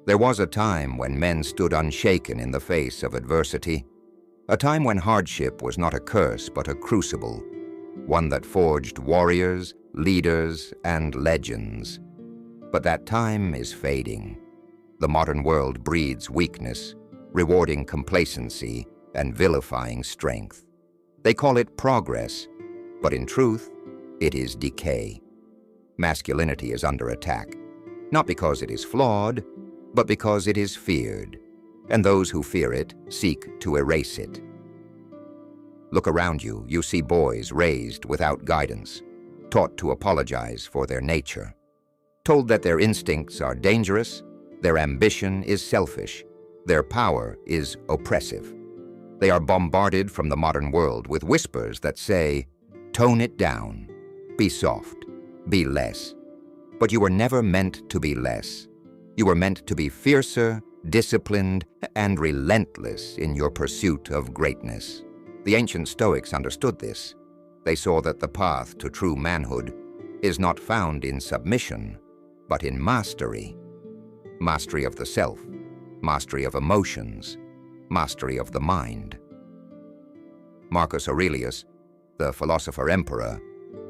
There was a time when men stood unshaken in the face of adversity, a time when hardship was not a curse but a crucible, one that forged warriors, leaders, and legends. But that time is fading. The modern world breeds weakness, rewarding complacency and vilifying strength. They call it progress, but in truth, it is decay. Masculinity is under attack, not because it is flawed, but because it is feared, and those who fear it seek to erase it. Look around you, you see boys raised without guidance, taught to apologize for their nature, told that their instincts are dangerous, their ambition is selfish, their power is oppressive. They are bombarded from the modern world with whispers that say, "Tone it down, be soft, be less." But you were never meant to be less. You were meant to be fiercer, disciplined, and relentless in your pursuit of greatness. The ancient Stoics understood this. They saw that the path to true manhood is not found in submission, but in mastery. Mastery of the self, mastery of emotions, mastery of the mind. Marcus Aurelius, the philosopher-emperor,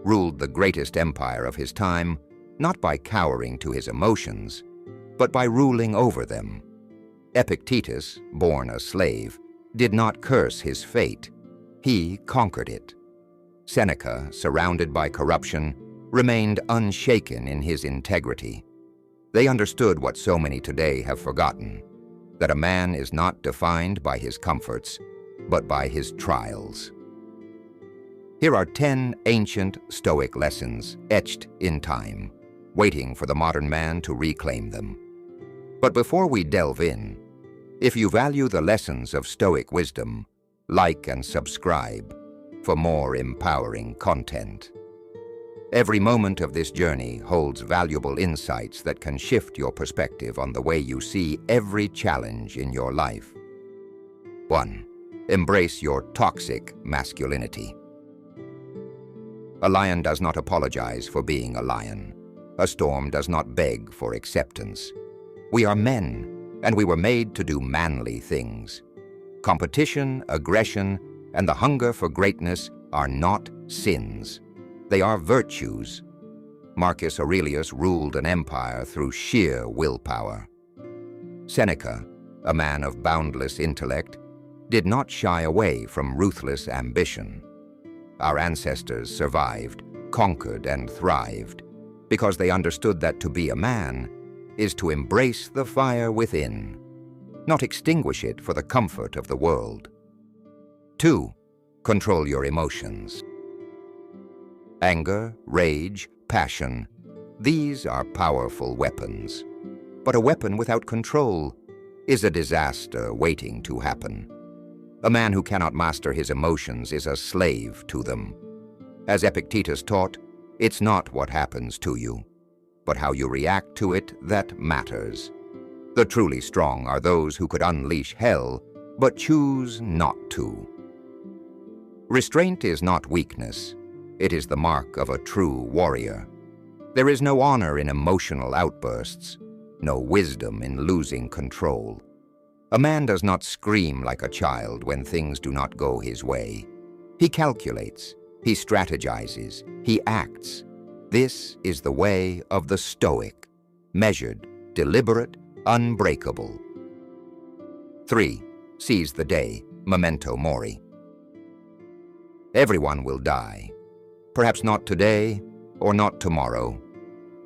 ruled the greatest empire of his time not by cowering to his emotions, but by ruling over them. Epictetus, born a slave, did not curse his fate. He conquered it. Seneca, surrounded by corruption, remained unshaken in his integrity. They understood what so many today have forgotten, that a man is not defined by his comforts, but by his trials. Here are 10 ancient Stoic lessons etched in time, waiting for the modern man to reclaim them. But before we delve in, if you value the lessons of Stoic wisdom, like and subscribe for more empowering content. Every moment of this journey holds valuable insights that can shift your perspective on the way you see every challenge in your life. 1. Embrace your toxic masculinity. A lion does not apologize for being a lion. A storm does not beg for acceptance. We are men, and we were made to do manly things. Competition, aggression, and the hunger for greatness are not sins. They are virtues. Marcus Aurelius ruled an empire through sheer willpower. Seneca, a man of boundless intellect, did not shy away from ruthless ambition. Our ancestors survived, conquered, and thrived because they understood that to be a man is to embrace the fire within, not extinguish it for the comfort of the world. 2. Control your emotions. Anger, rage, passion, these are powerful weapons. But a weapon without control is a disaster waiting to happen. A man who cannot master his emotions is a slave to them. As Epictetus taught, it's not what happens to you, but how you react to it that matters. The truly strong are those who could unleash hell, but choose not to. Restraint is not weakness. It is the mark of a true warrior. There is no honor in emotional outbursts, no wisdom in losing control. A man does not scream like a child when things do not go his way. He calculates, he strategizes, he acts. This is the way of the Stoic, measured, deliberate, unbreakable. 3. Seize the day, memento mori. Everyone will die. Perhaps not today or not tomorrow,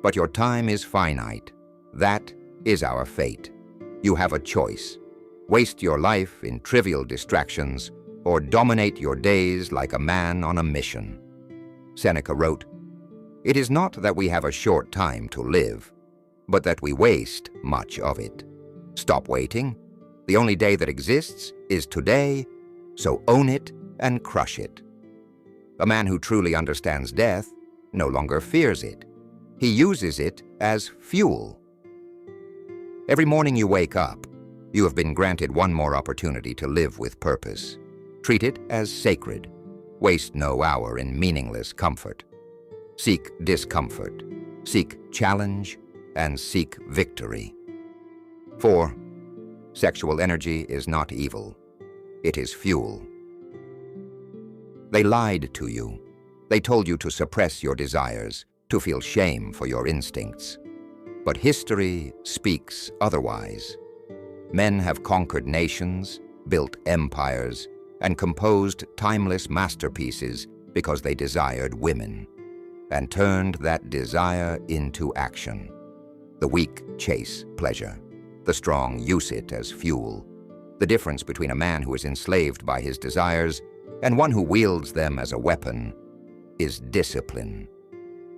but your time is finite. That is our fate. You have a choice. Waste your life in trivial distractions or dominate your days like a man on a mission. Seneca wrote, "It is not that we have a short time to live, but that we waste much of it. Stop waiting. The only day that exists is today, so own it and crush it." A man who truly understands death no longer fears it. He uses it as fuel. Every morning you wake up, you have been granted one more opportunity to live with purpose. Treat it as sacred. Waste no hour in meaningless comfort. Seek discomfort, seek challenge, and seek victory. 4. Sexual energy is not evil. It is fuel. They lied to you. They told you to suppress your desires, to feel shame for your instincts. But history speaks otherwise. Men have conquered nations, built empires, and composed timeless masterpieces because they desired women, and turned that desire into action. The weak chase pleasure. The strong use it as fuel. The difference between a man who is enslaved by his desires and one who wields them as a weapon is discipline.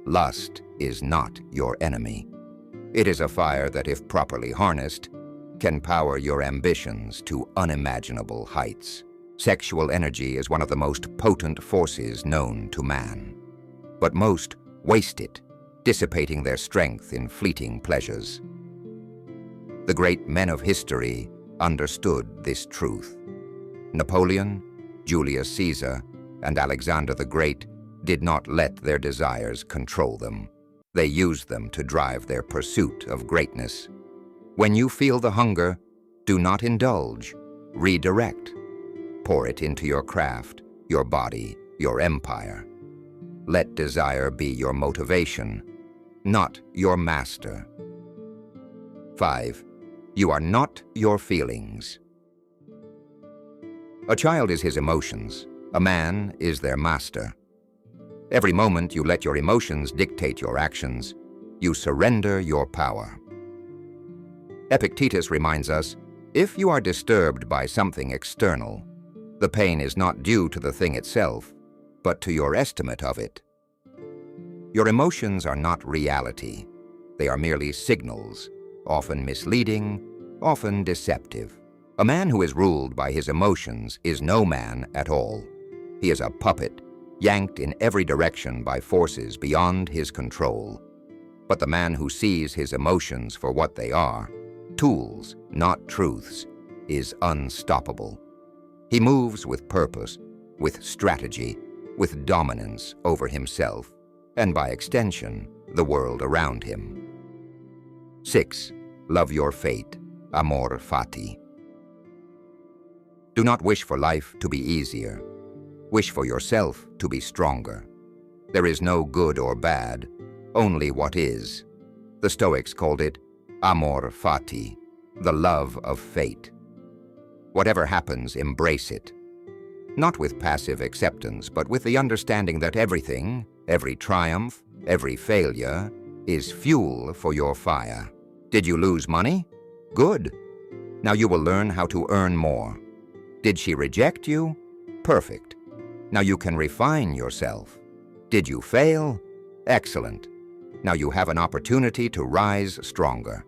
Lust is not your enemy. It is a fire that, if properly harnessed, can power your ambitions to unimaginable heights. Sexual energy is one of the most potent forces known to man. But most waste it, dissipating their strength in fleeting pleasures. The great men of history understood this truth. Napoleon, Julius Caesar, and Alexander the Great did not let their desires control them. They used them to drive their pursuit of greatness. When you feel the hunger, do not indulge, redirect. Pour it into your craft, your body, your empire. Let desire be your motivation, not your master. 5. You are not your feelings. A child is his emotions. A man is their master. Every moment you let your emotions dictate your actions, you surrender your power. Epictetus reminds us, if you are disturbed by something external, the pain is not due to the thing itself, but to your estimate of it. Your emotions are not reality. They are merely signals, often misleading, often deceptive. A man who is ruled by his emotions is no man at all. He is a puppet, yanked in every direction by forces beyond his control. But the man who sees his emotions for what they are, tools, not truths, is unstoppable. He moves with purpose, with strategy, with dominance over himself, and by extension, the world around him. 6. Love your fate, amor fati. Do not wish for life to be easier. Wish for yourself to be stronger. There is no good or bad, only what is. The Stoics called it amor fati, the love of fate. Whatever happens, embrace it. Not with passive acceptance, but with the understanding that everything, every triumph, every failure, is fuel for your fire. Did you lose money? Good. Now you will learn how to earn more. Did she reject you? Perfect. Now you can refine yourself. Did you fail? Excellent. Now you have an opportunity to rise stronger.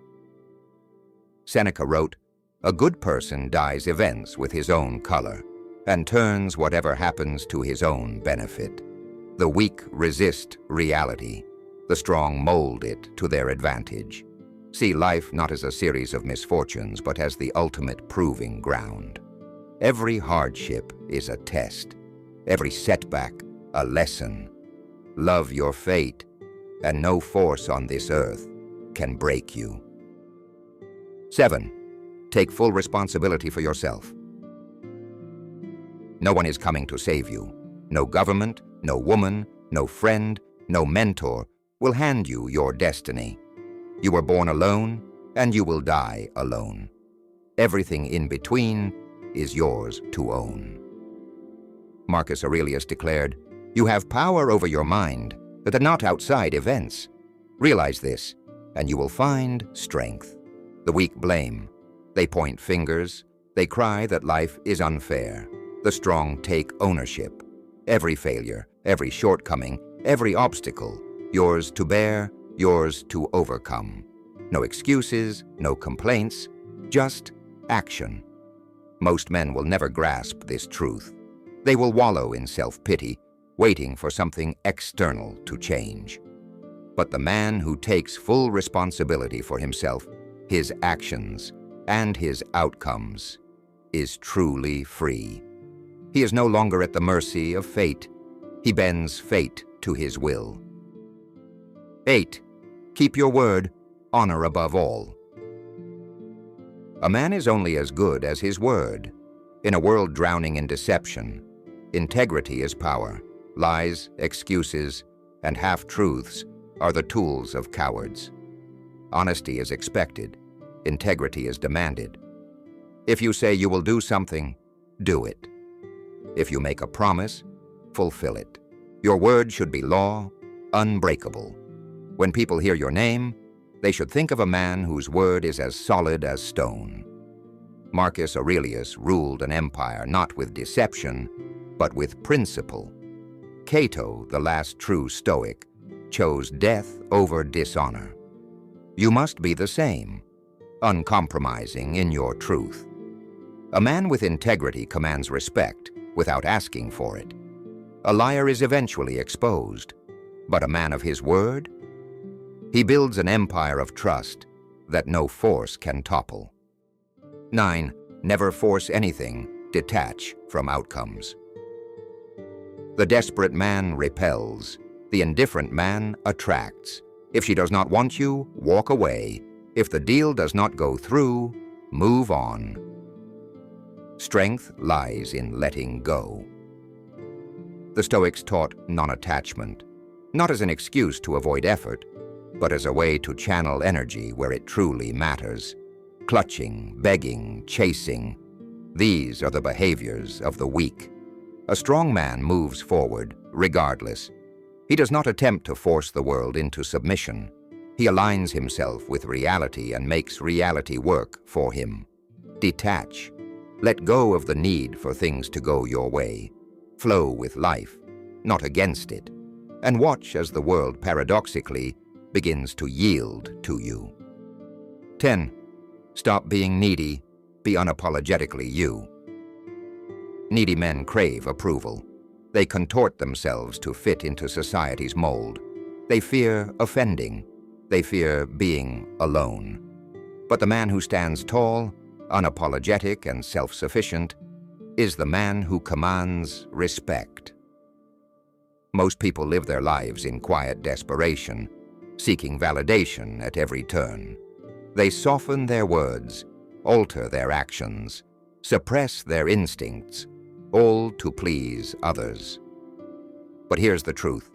Seneca wrote, "A good person dyes events with his own color, and turns whatever happens to his own benefit. The weak resist reality. The strong mold it to their advantage. See life not as a series of misfortunes, but as the ultimate proving ground. Every hardship is a test. Every setback, a lesson. Love your fate, and no force on this earth can break you." 7. Take full responsibility for yourself. No one is coming to save you. No government, no woman, no friend, no mentor will hand you your destiny. You were born alone, and you will die alone. Everything in between is yours to own. Marcus Aurelius declared, "You have power over your mind, but not outside events. Realize this, and you will find strength." The weak blame. They point fingers. They cry that life is unfair. The strong take ownership. Every failure, every shortcoming, every obstacle, yours to bear, yours to overcome. No excuses, no complaints, just action. Most men will never grasp this truth. They will wallow in self-pity, waiting for something external to change. But the man who takes full responsibility for himself, his actions, and his outcomes, is truly free. He is no longer at the mercy of fate. He bends fate to his will. 8. Keep your word, honor above all. A man is only as good as his word. In a world drowning in deception, integrity is power. Lies, excuses, and half-truths are the tools of cowards. Honesty is expected. Integrity is demanded. If you say you will do something, do it. If you make a promise, fulfill it. Your word should be law, unbreakable. When people hear your name, they should think of a man whose word is as solid as stone. Marcus Aurelius ruled an empire not with deception, but with principle. Cato, the last true Stoic, chose death over dishonor. You must be the same, uncompromising in your truth. A man with integrity commands respect without asking for it. A liar is eventually exposed, but a man of his word? He builds an empire of trust that no force can topple. 9. Never force anything. Detach from outcomes. The desperate man repels. The indifferent man attracts. If she does not want you, walk away. If the deal does not go through, move on. Strength lies in letting go. The Stoics taught non-attachment, not as an excuse to avoid effort, but as a way to channel energy where it truly matters. Clutching, begging, chasing, these are the behaviors of the weak. A strong man moves forward, regardless. He does not attempt to force the world into submission. He aligns himself with reality and makes reality work for him. Detach. Let go of the need for things to go your way. Flow with life, not against it. And watch as the world paradoxically begins to yield to you. 10. Stop being needy. Be unapologetically you. Needy men crave approval. They contort themselves to fit into society's mold. They fear offending. They fear being alone. But the man who stands tall, unapologetic, and self-sufficient is the man who commands respect. Most people live their lives in quiet desperation, seeking validation at every turn. They soften their words, alter their actions, suppress their instincts, all to please others. But here's the truth.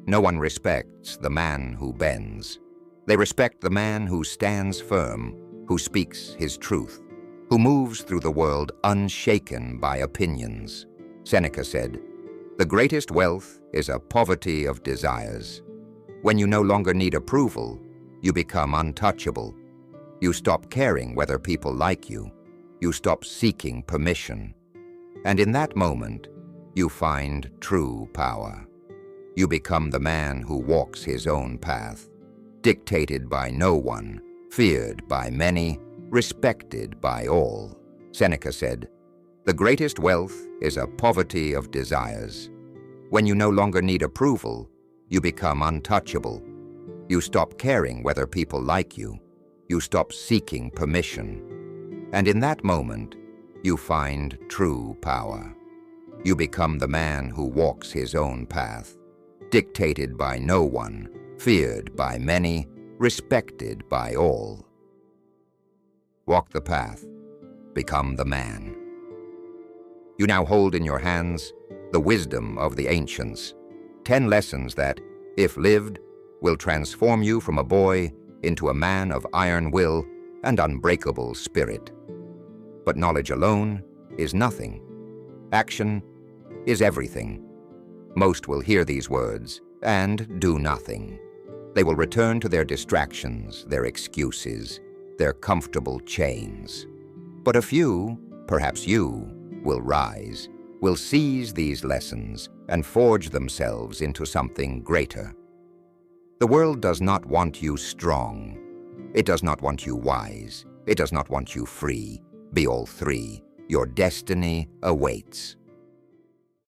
No one respects the man who bends. They respect the man who stands firm, who speaks his truth, who moves through the world unshaken by opinions. Seneca said, "The greatest wealth is a poverty of desires." When you no longer need approval, you become untouchable. You stop caring whether people like you. You stop seeking permission. And in that moment, you find true power. You become the man who walks his own path, dictated by no one, feared by many, respected by all. Seneca said, "The greatest wealth is a poverty of desires." When you no longer need approval, you become untouchable. You stop caring whether people like you. You stop seeking permission. And in that moment, you find true power. You become the man who walks his own path, dictated by no one, feared by many, respected by all. Walk the path. Become the man. You now hold in your hands the wisdom of the ancients, 10 lessons that, if lived, will transform you from a boy into a man of iron will and unbreakable spirit. But knowledge alone is nothing. Action is everything. Most will hear these words and do nothing. They will return to their distractions, their excuses, their comfortable chains. But a few, perhaps you, will rise, will seize these lessons and forge themselves into something greater. The world does not want you strong. It does not want you wise. It does not want you free. Be all three. Your destiny awaits.